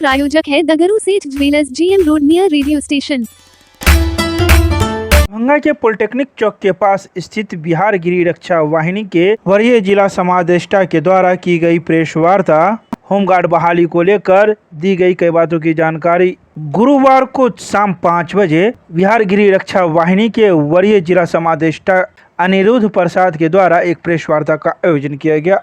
प्रायोजक है दगरू सेठ jewellers, GM road near radio station. Darbhanga के पॉलिटेक्निक चौक के पास स्थित बिहार गृह रक्षा वाहिनी के वरीय जिला समादेष्टा के द्वारा की गई प्रेस वार्ता। होमगार्ड बहाली को लेकर दी गई कई बातों की जानकारी। गुरुवार को शाम 5 बजे बिहार गृह रक्षा वाहिनी के वरीय जिला समादेष्टा अनिरुद्ध प्रसाद के द्वारा एक प्रेस वार्ता का आयोजन किया गया।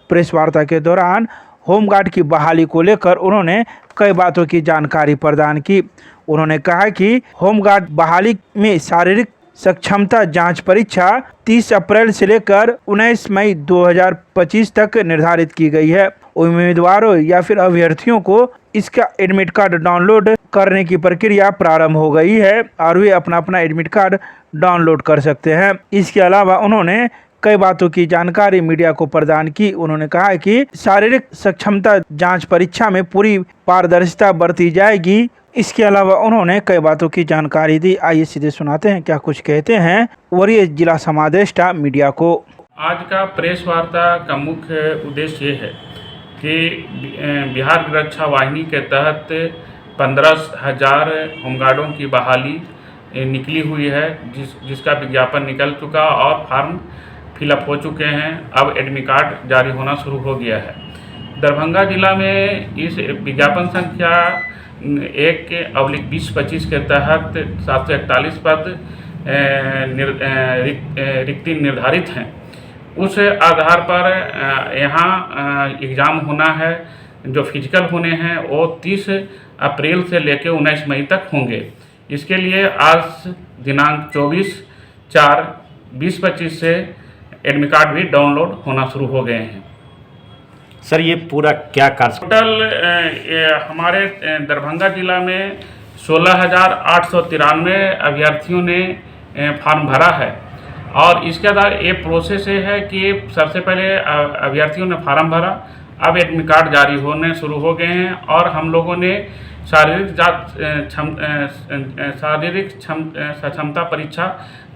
प्रेस वार्ता के दौरान होमगार्ड की बहाली को लेकर उन्होंने कई बातों की जानकारी प्रदान की। उन्होंने कहा कि होमगार्ड बहाली में शारीरिक सक्षमता जांच परीक्षा 30 अप्रैल से लेकर 19 मई 2025 तक निर्धारित की गई है। उम्मीदवारों या फिर अभ्यर्थियों को इसका एडमिट कार्ड डाउनलोड करने की प्रक्रिया प्रारंभ हो गई है और वे अपना अपना एडमिट कार्ड डाउनलोड कर सकते हैं। इसके अलावा उन्होंने कई बातों की जानकारी मीडिया को प्रदान की। उन्होंने कहा कि शारीरिक सक्षमता जांच परीक्षा में पूरी पारदर्शिता बरती जाएगी। इसके अलावा उन्होंने कई बातों की जानकारी दी। आइए सीधे सुनाते हैं क्या कुछ कहते हैं वरीय जिला समादेष्टा मीडिया को। आज का प्रेस वार्ता का मुख्य उद्देश्य ये है कि बिहार रक्षा वाहिनी के तहत 15,000 होमगार्डों की बहाली निकली हुई है, जिसका विज्ञापन निकल चुका और फॉर्म फिलअप हो चुके हैं। अब एडमिट कार्ड जारी होना शुरू हो गया है। दरभंगा जिला में इस विज्ञापन संख्या 1/2025 के तहत 741 पद रिक्ति निर्धारित हैं। उस आधार पर यहाँ एग्ज़ाम होना है। जो फिजिकल होने हैं वो 30 अप्रैल से लेकर 19 मई तक होंगे। इसके लिए आज दिनांक 24/4/2025 से एडमिट कार्ड भी डाउनलोड होना शुरू हो गए हैं। सर ये पूरा क्या कार्य? टोटल हमारे दरभंगा जिला में 16,893 अभ्यर्थियों ने फॉर्म भरा है और इसके आधार ये प्रोसेस है कि सबसे पहले अभ्यर्थियों ने फॉर्म भरा, अब एडमिट कार्ड जारी होने शुरू हो गए हैं और हम लोगों ने शारीरिक सक्षमता परीक्षा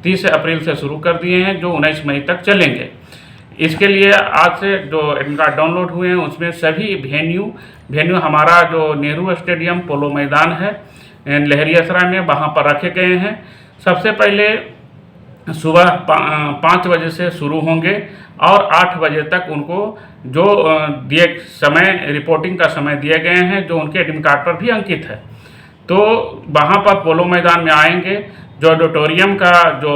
30 अप्रैल से शुरू कर दिए हैं, जो 19 मई तक चलेंगे। इसके लिए आज से जो एडमिट कार्ड डाउनलोड हुए हैं उसमें सभी वेन्यू हमारा जो नेहरू स्टेडियम पोलो मैदान है लहरियासराय में, वहाँ पर रखे गए हैं। सबसे पहले सुबह 5 बजे से शुरू होंगे और 8 बजे तक उनको जो दिए समय रिपोर्टिंग का समय दिए गए हैं, जो उनके एडमिट कार्ड पर भी अंकित है, तो वहाँ पर पोलो मैदान में आएंगे। जो ऑडिटोरियम का जो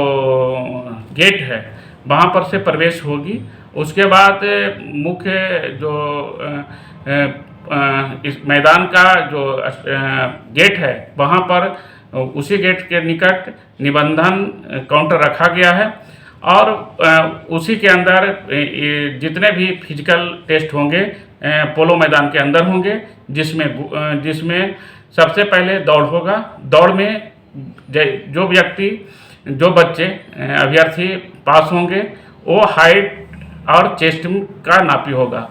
गेट है वहाँ पर से प्रवेश होगी। उसके बाद मुख्य जो इस मैदान का जो गेट है वहाँ पर उसी गेट के निकट निबंधन काउंटर रखा गया है और उसी के अंदर जितने भी फिजिकल टेस्ट होंगे पोलो मैदान के अंदर होंगे, जिसमें सबसे पहले दौड़ होगा। दौड़ में जो बच्चे अभ्यर्थी पास होंगे वो हाइट और चेस्ट का नापी होगा।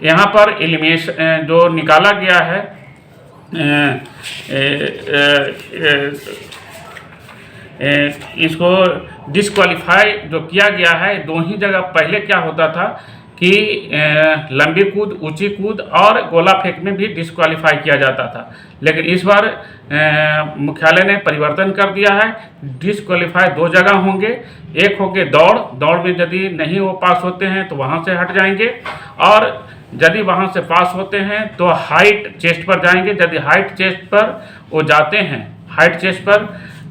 यहाँ पर एलिमिनेशन जो निकाला गया है इसको डिस्क्वालीफाई जो किया गया है, 2 ही जगह पहले क्या होता था कि लंबी कूद, ऊंची कूद और गोला फेंक में भी डिस्क्वालीफाई किया जाता था, लेकिन इस बार मुख्यालय ने परिवर्तन कर दिया है। डिस्क्वालीफाई 2 जगह होंगे। एक होंगे दौड़ में यदि नहीं वो पास होते हैं तो वहाँ से हट जाएंगे और यदि वहाँ से पास होते हैं तो हाइट चेस्ट पर जाएंगे। यदि हाइट चेस्ट पर वो जाते हैं, हाइट चेस्ट पर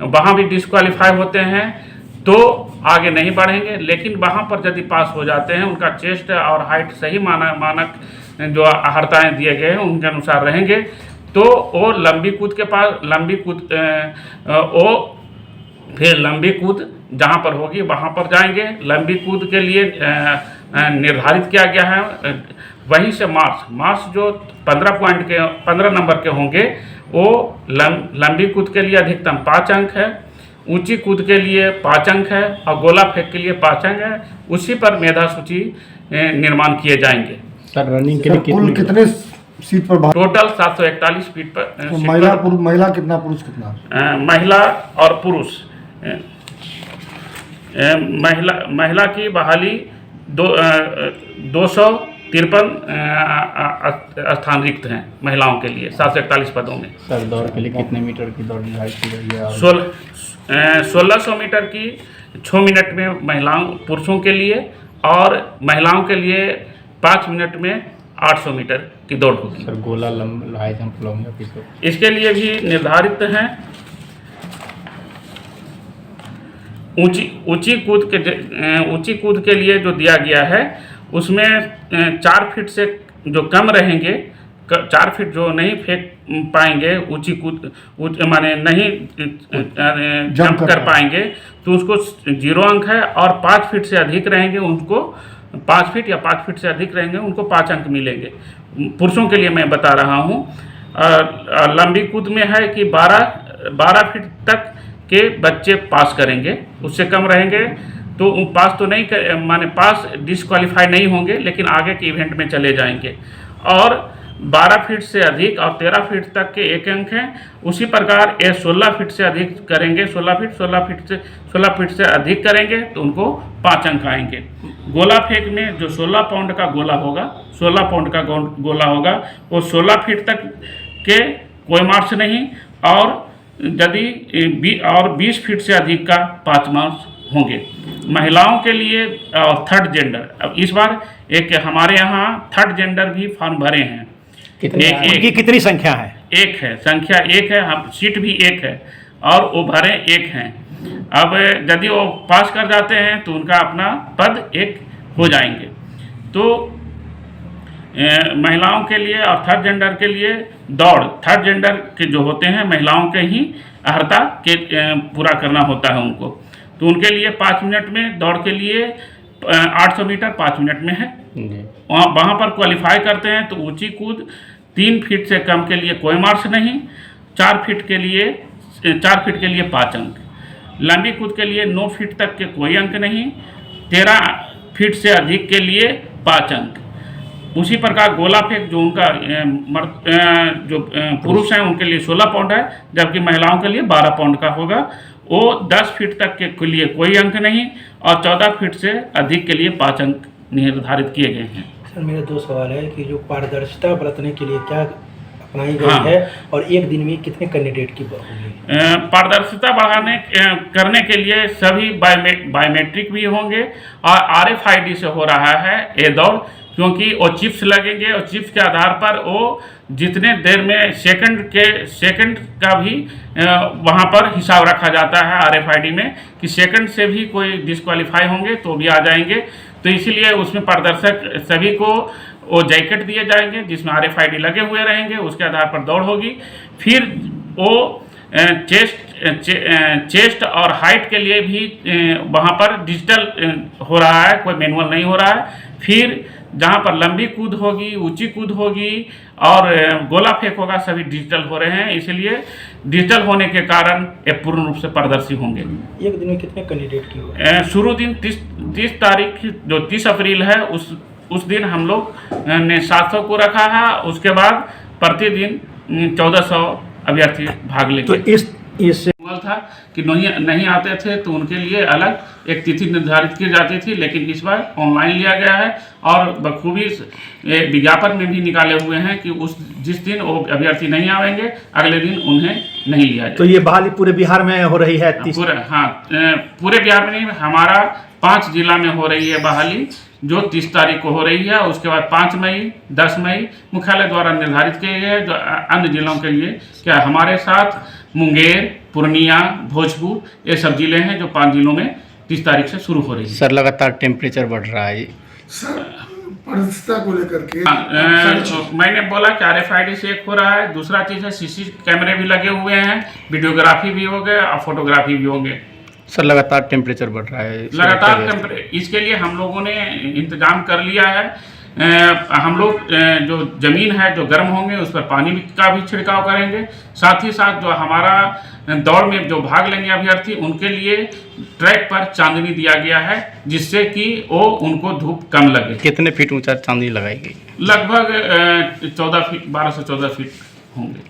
वहाँ भी डिस्क्वालीफाई होते हैं तो आगे नहीं बढ़ेंगे, लेकिन वहाँ पर यदि पास हो जाते हैं, उनका चेस्ट और हाइट सही मानक जो अहर्ताएँ दिए गए हैं उनके अनुसार रहेंगे, तो वो लंबी कूद जहाँ पर होगी वहाँ पर जाएंगे। लंबी कूद के लिए निर्धारित किया गया है। वहीं से मार्क्स जो 15 नंबर के होंगे वो लंबी कूद के लिए अधिकतम 5 अंक है, ऊंची कूद के लिए 5 अंक है और गोला फेंक के लिए 5 अंक है। उसी पर मेधा सूची निर्माण किए जाएंगे। सर रनिंग के लिए कितने सीट पर टोटल 741 फीट पर महिला कितना, पुरुष कितना? महिला और पुरुष महिला की बहाली 200 53 स्थान रिक्त हैं महिलाओं के लिए 741 पदों में। सर दौड़ के लिए कितने मीटर की दौड़ निर्धारित की गई है? 1600 मीटर की 6 मिनट में महिलाओं पुरुषों के लिए और महिलाओं के लिए 5 मिनट में 800 मीटर की दौड़ होगी। सर गोला हाई जंप लॉन्ग जंप इसको इसके लिए भी निर्धारित हैं ऊंची कूद के लिए जो दिया गया है उसमें 4 फीट से जो कम रहेंगे 4 फीट जो नहीं फेंक पाएंगे ऊंची कूद माने नहीं जंप कर पाएंगे तो उसको 0 अंक है, और 5 फीट से अधिक रहेंगे उनको 5 फीट या 5 फीट से अधिक रहेंगे उनको 5 अंक मिलेंगे। पुरुषों के लिए मैं बता रहा हूँ। लंबी कूद में है कि 12 फीट तक के बच्चे पास करेंगे, उससे कम रहेंगे तो पास तो नहीं माने पास डिस्क्वालीफाई नहीं होंगे लेकिन आगे के इवेंट में चले जाएंगे। और 12 फीट से अधिक और 13 फीट तक के 1 अंक हैं। उसी प्रकार ये 16 फीट से अधिक करेंगे, 16 फीट से अधिक करेंगे तो उनको 5 अंक आएंगे। गोला फेंक में जो 16 पाउंड का गोला होगा 16 पाउंड का गोला होगा वो 16 फीट तक के कोई मार्क्स नहीं, और यदि 20 फीट से अधिक का 5 मार्क्स होंगे। महिलाओं के लिए और थर्ड जेंडर, अब इस बार एक हमारे यहाँ थर्ड जेंडर भी फॉर्म भरे हैं। उनकी कितनी संख्या है? संख्या एक है, हम सीट भी एक है और वो भरे एक हैं। अब यदि वो पास कर जाते हैं तो उनका अपना पद एक हो जाएंगे। तो महिलाओं के लिए और थर्ड जेंडर के लिए दौड़ थर्ड जेंडर के जो होते हैं महिलाओं के ही अर्हता के पूरा करना होता है उनको, तो उनके लिए 5 मिनट में दौड़ के लिए 800 मीटर 5 मिनट में है। वहाँ पर क्वालिफाई करते हैं तो ऊंची कूद 3 फीट से कम के लिए कोई मार्क्स नहीं, 4 फीट के लिए 5 अंक, लंबी कूद के लिए 9 फीट तक के कोई अंक नहीं, 13 फीट से अधिक के लिए 5 अंक। उसी प्रकार गोला फेंक जो उनका पुरुष हैं उनके लिए 16 पाउंड है, जबकि महिलाओं के लिए 12 पाउंड का होगा। वो 10 फीट तक के लिए कोई अंक नहीं और 14 फीट से अधिक के लिए 5 अंक निर्धारित किए गए हैं। सर मेरे 2 सवाल है कि जो पारदर्शिता बरतने के लिए क्या अपनाई गई है और एक दिन में कितने कैंडिडेट की होगी? पारदर्शिता करने के लिए सभी बायोमेट्रिक भी होंगे और RFID से हो रहा है ये दौड़, क्योंकि वो चिप्स लगेंगे और चिप्स के आधार पर वो जितने देर में सेकंड का भी वहाँ पर हिसाब रखा जाता है RFID में कि सेकंड से भी कोई डिस्क्वालीफाई होंगे तो भी आ जाएंगे। तो इसीलिए उसमें पारदर्शक सभी को वो जैकेट दिए जाएंगे जिसमें RFID लगे हुए रहेंगे, उसके आधार पर दौड़ होगी। फिर वो चेस्ट और हाइट के लिए भी वहाँ पर डिजिटल हो रहा है, कोई मैनुअल नहीं हो रहा है। फिर जहाँ पर लंबी कूद होगी, ऊंची कूद होगी और गोला फेंक होगा, सभी डिजिटल हो रहे हैं। इसलिए डिजिटल होने के कारण ये पूर्ण रूप से पारदर्शी होंगे। एक दिन में कितने कैंडिडेट की होगी? शुरू दिन 30 तारीख जो 30 अप्रैल है उस दिन हम लोग ने 700 को रखा है। उसके बाद प्रतिदिन 1400 अभ्यर्थी भाग लेंगे। तो इससे था कि नहीं आते थे तो उनके लिए अलग एक तिथि निर्धारित की जाती थी, लेकिन इस बार ऑनलाइन लिया गया है और बखूबी विज्ञापन में भी निकाले हुए हैं कि जिस दिन वो अभ्यर्थी नहीं आएंगे अगले दिन उन्हें नहीं लिया जाए। तो ये बहाली पूरे बिहार में हो रही है? पूरे बिहार में नहीं, हमारा 5 जिला में हो रही है बहाली, जो 30 तारीख को हो रही है। उसके बाद 5 मई 10 मई मुख्यालय द्वारा निर्धारित किए गए। जो अन्य जिलों के लिए क्या हमारे साथ मुंगेर, पूर्णिया, भोजपुर ये सब जिले हैं जो 5 जिलों में 30 तारीख से शुरू हो रही है। सर लगातार टेम्परेचर बढ़ रहा है पारदर्शिता को लेकर के मैंने बोला कि RFID से एक हो रहा है। दूसरा चीज़ है CC कैमरे भी लगे हुए हैं, वीडियोग्राफी भी हो गए और फोटोग्राफी भी होंगे। सर लगातार टेम्परेचर बढ़ रहा है, इसके लिए हम लोगों ने इंतजाम कर लिया है। हम लोग जो ज़मीन है जो गर्म होंगे उस पर पानी का भी छिड़काव करेंगे। साथ ही साथ जो हमारा दौड़ में जो भाग लेंगे अभ्यर्थी उनके लिए ट्रैक पर चांदनी दिया गया है, जिससे कि वो उनको धूप कम लगे। कितने फीट ऊंचा चांदनी लगाई गई? लगभग 12 से 14 फीट होंगे।